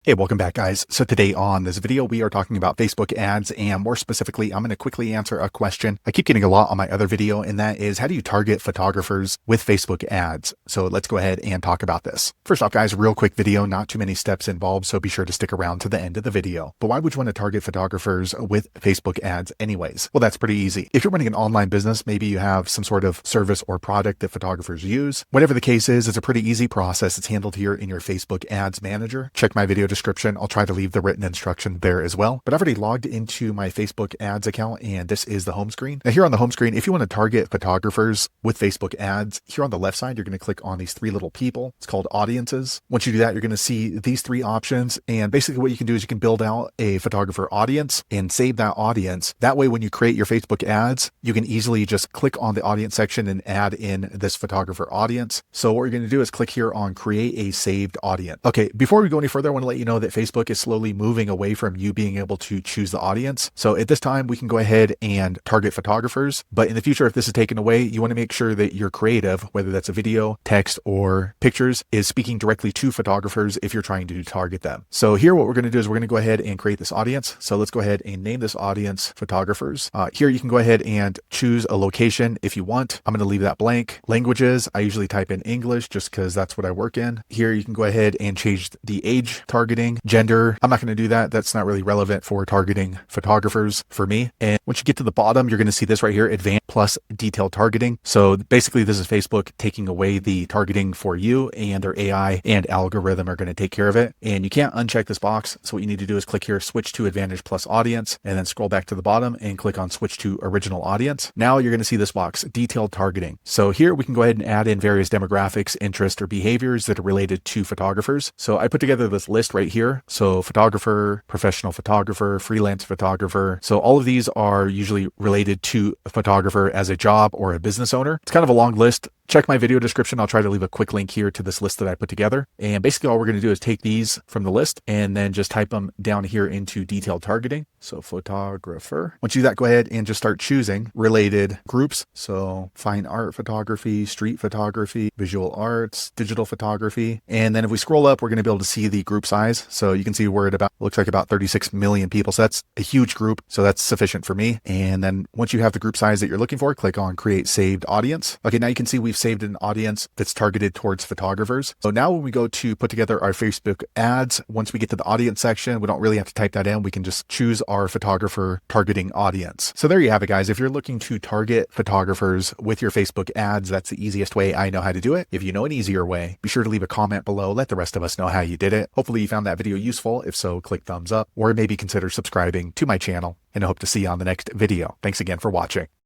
Hey, welcome back guys. So today on this video, we are talking about Facebook ads, and more specifically, I'm going to quickly answer a question I keep getting a lot on my other video, and that is, how do you target photographers with Facebook ads? So let's go ahead and talk about this. First off guys, real quick video, not too many steps involved, so be sure to stick around to the end of the video. But why would you want to target photographers with Facebook ads anyways? Well, that's pretty easy. If you're running an online business, maybe you have some sort of service or product that photographers use. Whatever the case is, it's a pretty easy process. It's handled here in your Facebook ads manager. Check my video description. I'll try to leave the written instruction there as well. But I've already logged into my Facebook ads account, and this is the home screen. Now here on the home screen, if you want to target photographers with Facebook ads, here on the left side, you're going to click on these three little people. It's called audiences. Once you do that, you're going to see these three options. And basically what you can do is you can build out a photographer audience and save that audience. That way, when you create your Facebook ads, you can easily just click on the audience section and add in this photographer audience. So what you're going to do is click here on create a saved audience. Okay, before we go any further, I want to let you know that Facebook is slowly moving away from you being able to choose the audience. So at this time, we can go ahead and target photographers. But in the future, if this is taken away, you want to make sure that your creative, whether that's a video, text, or pictures, is speaking directly to photographers if you're trying to target them. So here, what we're going to do is we're going to go ahead and create this audience. So let's go ahead and name this audience photographers. Here, you can go ahead and choose a location if you want. I'm going to leave that blank. Languages, I usually type in English just because that's what I work in. Here, you can go ahead and change the age targeting, gender. I'm not going to do that. That's not really relevant for targeting photographers for me. And once you get to the bottom, you're going to see this right here, advanced plus detailed targeting. So basically this is Facebook taking away the targeting for you, and their AI and algorithm are going to take care of it. And you can't uncheck this box. So what you need to do is click here, switch to advantage plus audience, and then scroll back to the bottom and click on switch to original audience. Now you're going to see this box, detailed targeting. So here we can go ahead and add in various demographics, interests, or behaviors that are related to photographers. So I put together this list right here. So photographer, professional photographer, freelance photographer. So all of these are usually related to a photographer as a job or a business owner. It's kind of a long list. Check my video description. I'll try to leave a quick link here to this list that I put together. And basically all we're going to do is take these from the list and then just type them down here into detailed targeting. So photographer. Once you do that, go ahead and just start choosing related groups. So fine art photography, street photography, visual arts, digital photography. And then if we scroll up, we're going to be able to see the group size. So you can see we're at about, looks like about 36 million people. So that's a huge group. So that's sufficient for me. And then once you have the group size that you're looking for, click on create saved audience. Okay, now you can see we've saved an audience that's targeted towards photographers. So now when we go to put together our Facebook ads, once we get to the audience section, we don't really have to type that in. We can just choose our photographer targeting audience. So there you have it, guys. If you're looking to target photographers with your Facebook ads, that's the easiest way I know how to do it. If you know an easier way, be sure to leave a comment below. Let the rest of us know how you did it. Hopefully you found that video useful. If so, click thumbs up, or maybe consider subscribing to my channel, and I hope to see you on the next video. Thanks again for watching.